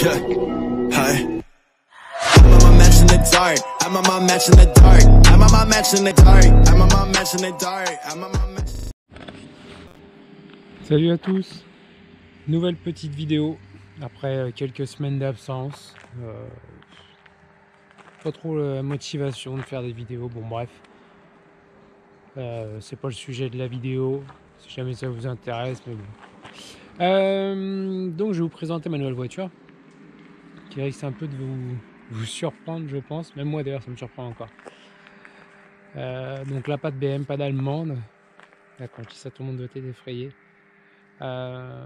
Yeah. Hi. I'm on my match in the dark. I'm on my match in the dark. I'm on my match in the dark. I'm on my match in the dark. I'm on my match. Salut à tous. Nouvelle petite vidéo après quelques semaines d'absence. Pas trop la motivation de faire des vidéos. Bon bref. C'est pas le sujet de la vidéo. Si jamais ça vous intéresse, mais bon. Donc je vais vous présenter ma nouvelle voiture. Qui risque un peu de vous surprendre, je pense. Même moi d'ailleurs, ça me surprend encore. Donc là, pas de BM, pas d'allemande. Là, quand je dis ça, tout le monde doit être effrayé. Bah,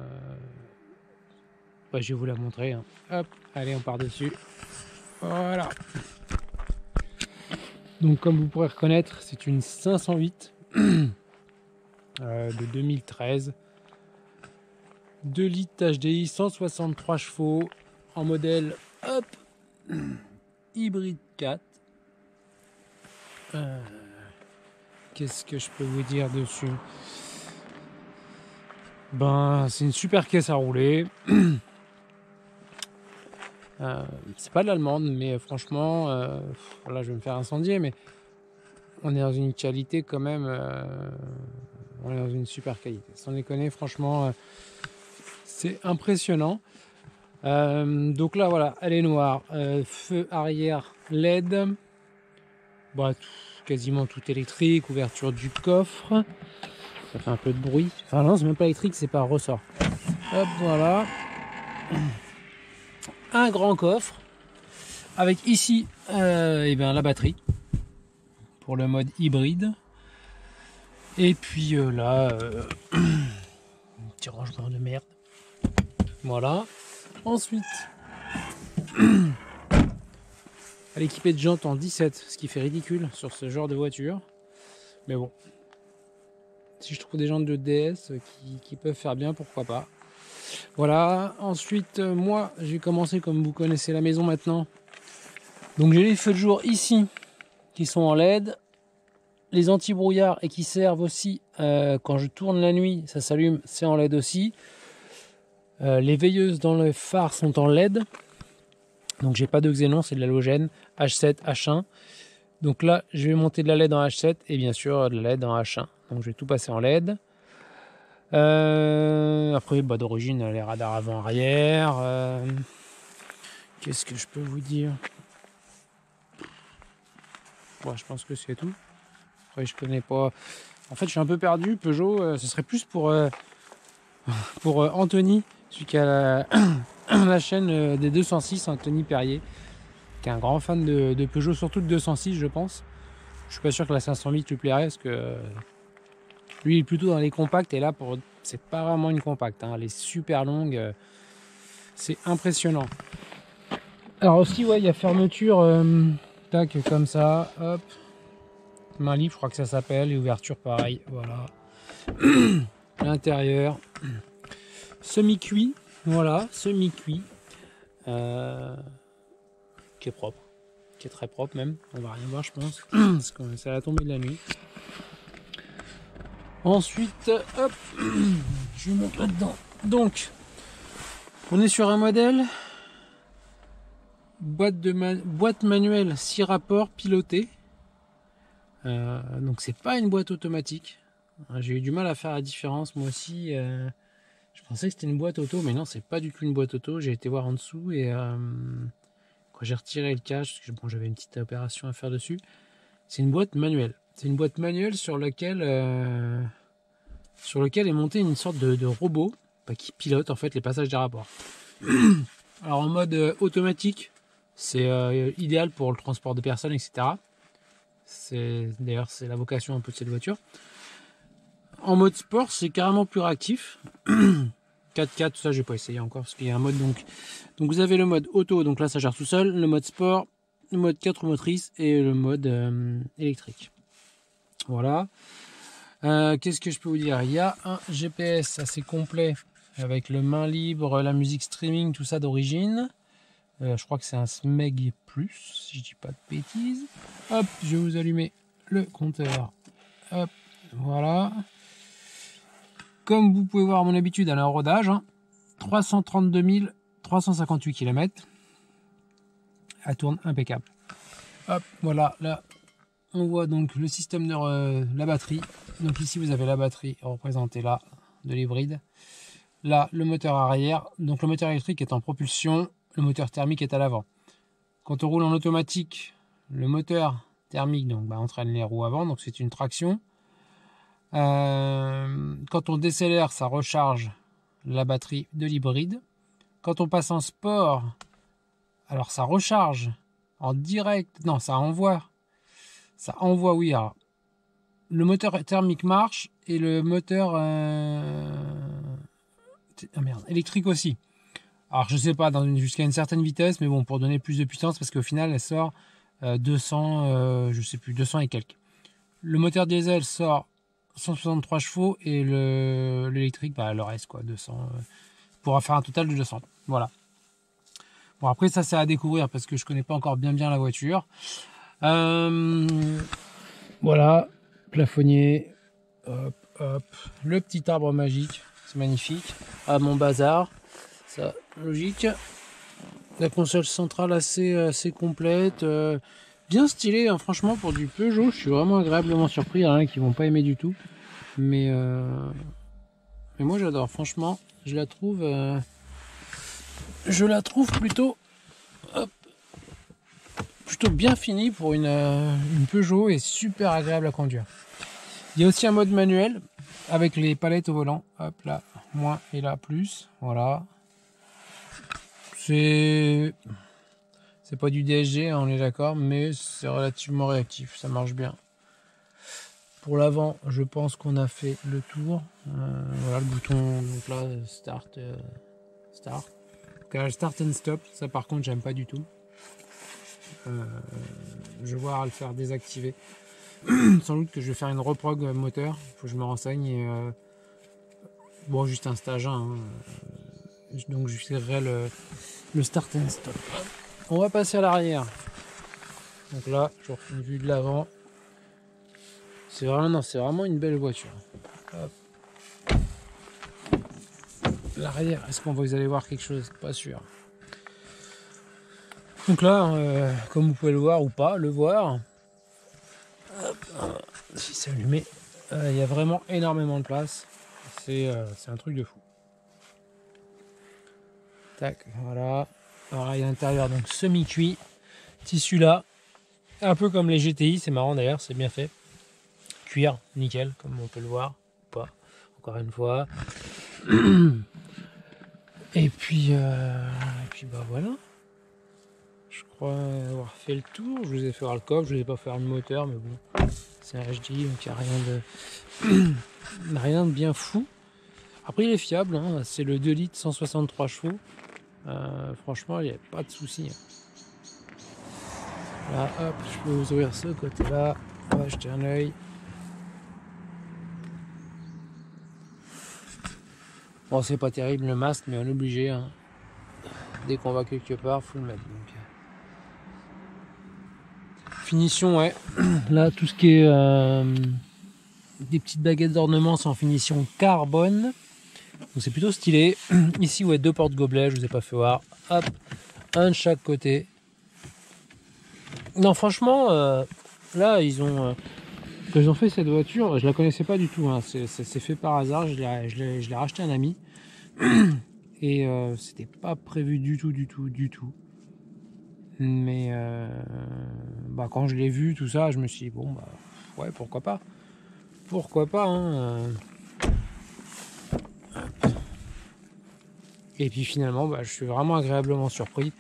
je vais vous la montrer. Hein. Hop, allez, on part dessus. Voilà. Donc, comme vous pourrez reconnaître, c'est une 508 de 2013. 2 litres HDI, 163 chevaux, en modèle hop, hybride 4. Qu'est-ce que je peux vous dire dessus? Ben, c'est une super caisse à rouler. C'est pas de l'allemande, mais franchement, là je vais me faire incendier, mais on est dans une qualité quand même, on est dans une super qualité. Sans déconner, franchement, c'est impressionnant. Donc là, voilà, elle est noire, feu arrière LED, bah, quasiment tout électrique, ouverture du coffre, ça fait un peu de bruit. Enfin non, c'est même pas électrique, c'est par ressort. Hop, voilà. Un grand coffre avec ici et bien, la batterie pour le mode hybride et puis là un petit rangement de merde, voilà. Ensuite elle est équipée de jantes en 17, ce qui fait ridicule sur ce genre de voiture, mais bon, si je trouve des jantes de DS qui peuvent faire bien, pourquoi pas. Voilà. Ensuite, moi j'ai commencé, comme vous connaissez la maison maintenant, donc j'ai les feux de jour ici qui sont en LED, les anti-brouillards et qui servent aussi quand je tourne la nuit, ça s'allume, c'est en LED aussi. Les veilleuses dans le phare sont en LED, donc j'ai pas de xénon, c'est de l'halogène H7, H1. Donc là je vais monter de la LED en H7 et bien sûr de la LED en H1, donc je vais tout passer en LED. Après, bah, d'origine, les radars avant-arrière. Qu'est-ce que je peux vous dire? Ouais, je pense que c'est tout. Après, je connais pas. En fait, je suis un peu perdu. Peugeot, ce serait plus pour Anthony, celui qui a la chaîne des 206, Anthony Perrier, qui est un grand fan de Peugeot, surtout de 206, je pense. Je suis pas sûr que la 508 lui plairait, parce que lui, il est plutôt dans les compacts, et là, c'est pas vraiment une compacte. Hein. Elle est super longue. C'est impressionnant. Alors aussi, ouais, il y a fermeture, tac, comme ça, hop. Main libre, je crois que ça s'appelle, et ouverture pareil, voilà. L'intérieur, semi-cuit, voilà, semi-cuit, qui est propre, qui est très propre même, on va rien voir je pense, parce que c'est à la tombée de la nuit. Ensuite, hop, je vais monter là-dedans. Donc, on est sur un modèle, boîte manuelle 6 rapports pilotée. Donc c'est pas une boîte automatique. J'ai eu du mal à faire la différence moi aussi. Je pensais que c'était une boîte auto, mais non, c'est pas du tout une boîte auto. J'ai été voir en dessous et quand j'ai retiré le cache, parce que bon, j'avais une petite opération à faire dessus, c'est une boîte manuelle. C'est une boîte manuelle sur lequel est monté une sorte de robot qui pilote en fait les passages des rapports. Alors en mode automatique, c'est idéal pour le transport de personnes, etc. D'ailleurs, c'est la vocation un peu de cette voiture. En mode sport, c'est carrément plus réactif. 4x4, tout ça, j'ai pas essayé encore parce qu'il y a un mode donc vous avez le mode auto, donc là ça gère tout seul, le mode sport, le mode 4 motrices et le mode électrique. Voilà. Qu'est-ce que je peux vous dire? Il y a un GPS assez complet avec le main libre, la musique streaming, tout ça d'origine. Je crois que c'est un SMEG+, si je dis pas de bêtises. Hop, je vais vous allumer le compteur. Hop, voilà. Comme vous pouvez voir à mon habitude, elle a un rodage. 332 358 km. Elle tourne impeccable. Hop, voilà, là, on voit donc le système de la batterie. Donc ici, vous avez la batterie représentée là, de l'hybride. Là, le moteur arrière. Donc le moteur électrique est en propulsion, le moteur thermique est à l'avant. Quand on roule en automatique, le moteur thermique donc, entraîne les roues avant, donc c'est une traction. Quand on décélère, ça recharge la batterie de l'hybride. Quand on passe en sport, alors ça recharge en direct. Non, ça envoie, oui. Alors, le moteur thermique marche et le moteur électrique aussi. Alors je sais pas, jusqu'à une certaine vitesse, mais bon, pour donner plus de puissance, parce qu'au final elle sort 200, je sais plus, 200 et quelques. Le moteur diesel sort 163 chevaux et l'électrique, le reste quoi, 200, pour faire un total de 200. Voilà. Bon, après ça c'est à découvrir parce que je connais pas encore bien la voiture. Voilà, plafonnier, hop, hop, le petit arbre magique, c'est magnifique. Ah, mon bazar, ça logique. La console centrale assez complète, bien stylée, hein, franchement pour du Peugeot, je suis vraiment agréablement surpris. Il y en a qui vont pas aimer du tout, mais moi j'adore, franchement, je la trouve plutôt, hop, plutôt bien finie pour une Peugeot et super agréable à conduire. Il y a aussi un mode manuel avec les palettes au volant, hop là, moins et là plus, voilà. C'est pas du DSG, on est d'accord, mais c'est relativement réactif, ça marche bien. Pour l'avant, je pense qu'on a fait le tour. Voilà le bouton, donc là, start. Start and stop, ça par contre, j'aime pas du tout. Je vais voir à le faire désactiver. Sans doute que je vais faire une reprog moteur, il faut que je me renseigne. Et, bon, juste un stage 1. Hein. Donc, je ferai le start and stop. On va passer à l'arrière. Donc là, je refais une vue de l'avant. C'est vraiment une belle voiture. Hop. L'arrière, est-ce qu'on va vous allez voir quelque chose? Pas sûr. Donc là, comme vous pouvez le voir ou pas, le voir, hop, si c'est allumé, il y a vraiment énormément de place. C'est un truc de fou. Tac, voilà. Pareil à l'intérieur, donc semi-cuit, tissu là, un peu comme les GTI, c'est marrant d'ailleurs, c'est bien fait. Cuir, nickel, comme on peut le voir, ou pas, encore une fois. Et puis voilà. Je crois avoir fait le tour. Je vous ai fait voir le coffre, je vous ai pas fait le moteur, mais bon, c'est un HDI, donc il n'y a rien de bien fou. Après, il est fiable, hein. C'est le 2 litres 163 chevaux. Franchement, il n'y a pas de souci. Là, hop, je peux vous ouvrir ce côté-là. On va jeter un œil. Bon, c'est pas terrible le masque, mais on est obligé. Hein. Dès qu'on va quelque part, faut le mettre. Donc. Finition, ouais. Là, tout ce qui est des petites baguettes d'ornement, c'est en finition carbone. Donc c'est plutôt stylé. Ici, ouais, 2 porte-gobelets, je vous ai pas fait voir. Hop, un de chaque côté. Non, franchement, là, quand ils ont fait cette voiture, je la connaissais pas du tout. Hein. C'est fait par hasard. Je l'ai racheté à un ami. Et c'était pas prévu du tout. Mais quand je l'ai vu, tout ça, je me suis dit, bon, ouais, pourquoi pas. Hein. Et puis finalement, je suis vraiment agréablement surpris.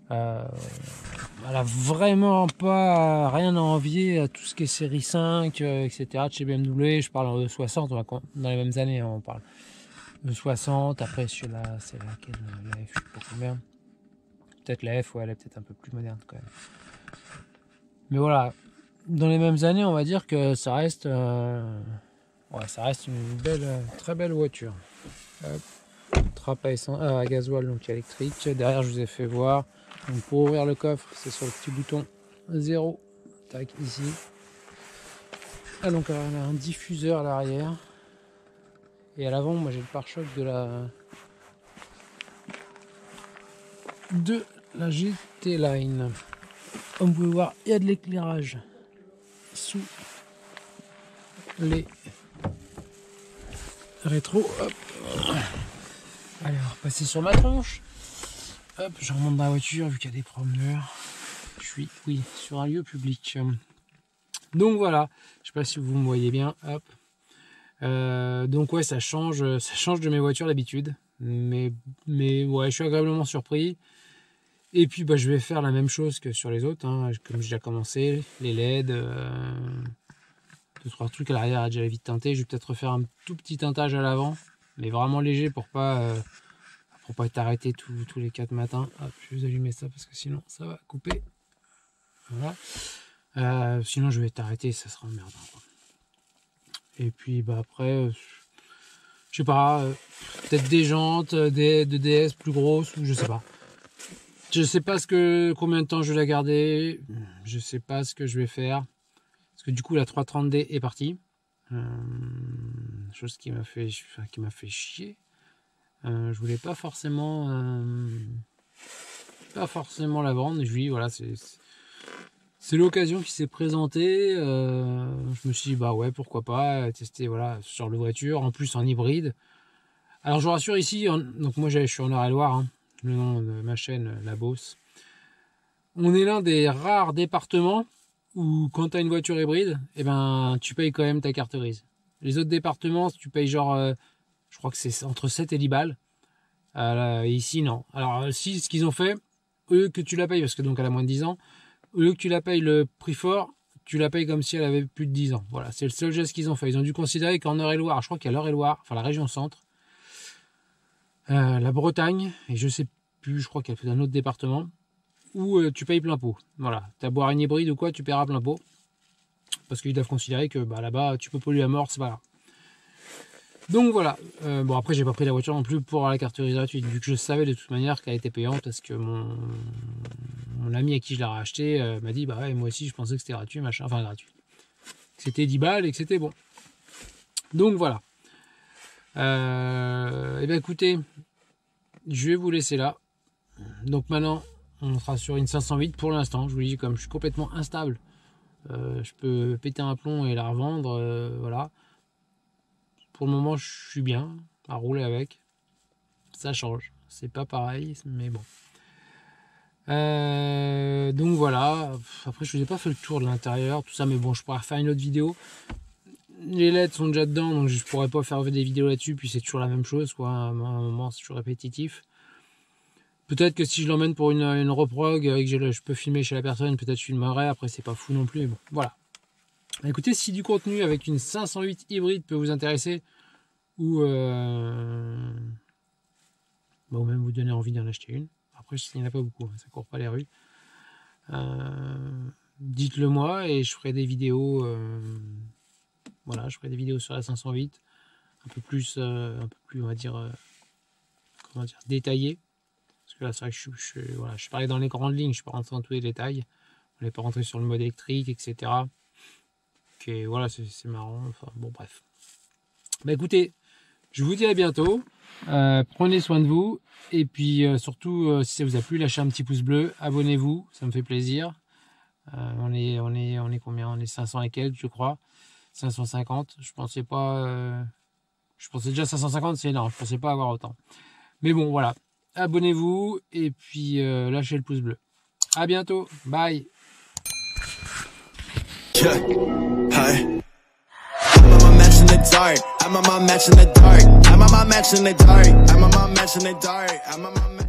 Elle a vraiment pas rien à envier à tout ce qui est série 5, etc. de chez BMW. Je parle en E60, dans les mêmes années, hein, on parle. E60, après c'est laquelle, la F, je sais pas combien. Peut-être la F, ouais, elle est peut-être un peu plus moderne quand même. Mais voilà, dans les mêmes années, on va dire que ça reste, ça reste une très belle voiture. Trappe à gasoil, donc électrique. Derrière, je vous ai fait voir. Donc pour ouvrir le coffre, c'est sur le petit bouton 0. Tac, ici. Ah, donc on a un diffuseur à l'arrière. Et à l'avant, moi j'ai le pare-choc de de la GT Line. Comme vous pouvez voir, il y a de l'éclairage sous les rétros. Hop. Allez, on va repasser sur ma tronche. Hop, je remonte dans la voiture vu qu'il y a des promeneurs. Je suis, oui, sur un lieu public. Donc voilà, je sais pas si vous me voyez bien. Hop. Donc ouais, ça change de mes voitures d'habitude. Mais ouais, je suis agréablement surpris. Et puis bah, je vais faire la même chose que sur les autres, hein, comme j'ai déjà commencé, les LED, 2-3 trucs à l'arrière déjà vite teinté. Je vais peut-être refaire un tout petit teintage à l'avant, mais vraiment léger pour pas être arrêté tous les 4 matins. Hop, je vais vous allumer ça parce que sinon ça va couper. Voilà. Sinon je vais t'arrêter, ça sera emmerdant, quoi. Et puis bah après, je sais pas, peut-être des jantes, de DS plus grosses ou je sais pas. Je sais pas combien de temps je vais la garder. Je sais pas ce que je vais faire. Parce que du coup la 330D est partie. Chose qui m'a fait chier. Je voulais pas forcément la vendre. Et je lui dis voilà, c'est l'occasion qui s'est présentée. Je me suis dit bah ouais, pourquoi pas tester voilà ce genre de voiture. En plus en hybride. Alors je vous rassure ici, donc moi je suis en Eure-et-Loire. Hein. Le nom de ma chaîne, La Beauce. On est l'un des rares départements où quand tu as une voiture hybride, eh ben, tu payes quand même ta carte grise. Les autres départements, tu payes genre, je crois que c'est entre 7 et 10 balles. Ici, non. Alors, si, ce qu'ils ont fait, au lieu que tu la payes, parce que donc elle a moins de 10 ans, au lieu que tu la payes le prix fort, tu la payes comme si elle avait plus de 10 ans. Voilà, c'est le seul geste qu'ils ont fait. Ils ont dû considérer qu'en Eure-et-Loire, je crois qu'il y a l'Eure-et-Loire, enfin la région centre, la Bretagne, et je sais plus, je crois qu'il y a un autre département où tu payes plein pot. Voilà, tu as boire une hybride ou quoi, tu paieras plein pot. Parce qu'ils doivent considérer que bah, là-bas, tu peux polluer à mort, c'est pas grave. Donc voilà. Bon, après, j'ai pas pris la voiture non plus pour la carte grise gratuite, vu que je savais de toute manière qu'elle était payante, parce que mon ami à qui je l'ai racheté m'a dit bah ouais, moi aussi, je pensais que c'était gratuit, machin, enfin gratuit. C'était 10 balles et que c'était bon. Donc voilà. Et bien écoutez, je vais vous laisser là. Donc maintenant on sera sur une 508 pour l'instant. Je vous dis, comme je suis complètement instable, je peux péter un plomb et la revendre, voilà. Pour le moment je suis bien à rouler avec. Ça change, c'est pas pareil, mais bon. Donc voilà. Après je vous ai pas fait le tour de l'intérieur, tout ça, mais bon, je pourrais refaire une autre vidéo. Les LED sont déjà dedans, donc je pourrais pas faire des vidéos là-dessus, puis c'est toujours la même chose, quoi. À un moment, c'est toujours répétitif. Peut-être que si je l'emmène pour une reprog et que je peux filmer chez la personne, peut-être je filmerai. Après, c'est pas fou non plus, mais bon, voilà. Écoutez, si du contenu avec une 508 hybride peut vous intéresser, ou même vous donner envie d'en acheter une. Après, il n'y en a pas beaucoup, ça court pas les rues. Dites-le moi et je ferai des vidéos. Voilà, je ferai des vidéos sur la 508, un peu plus, on va dire, comment dire, détaillées. Parce que là, c'est vrai que voilà, je parlais dans les grandes lignes, je suis pas rentré dans tous les détails. On n'est pas rentré sur le mode électrique, etc. Okay, voilà, c'est marrant. Enfin, bon, bref. Bah écoutez, je vous dis à bientôt. Prenez soin de vous. Et puis surtout, si ça vous a plu, lâchez un petit pouce bleu, abonnez-vous, ça me fait plaisir. On est combien? On est 500 et quelques, je crois. 550, je pensais pas, je pensais déjà 550, c'est énorme, je pensais pas avoir autant. Mais bon, voilà, abonnez-vous et puis lâchez le pouce bleu. À bientôt, bye. Yeah. Hi. I'm on my match in the dark. I'm on my match in the dark. I'm on my match in the dark. I'm on my match in the dark. I'm on my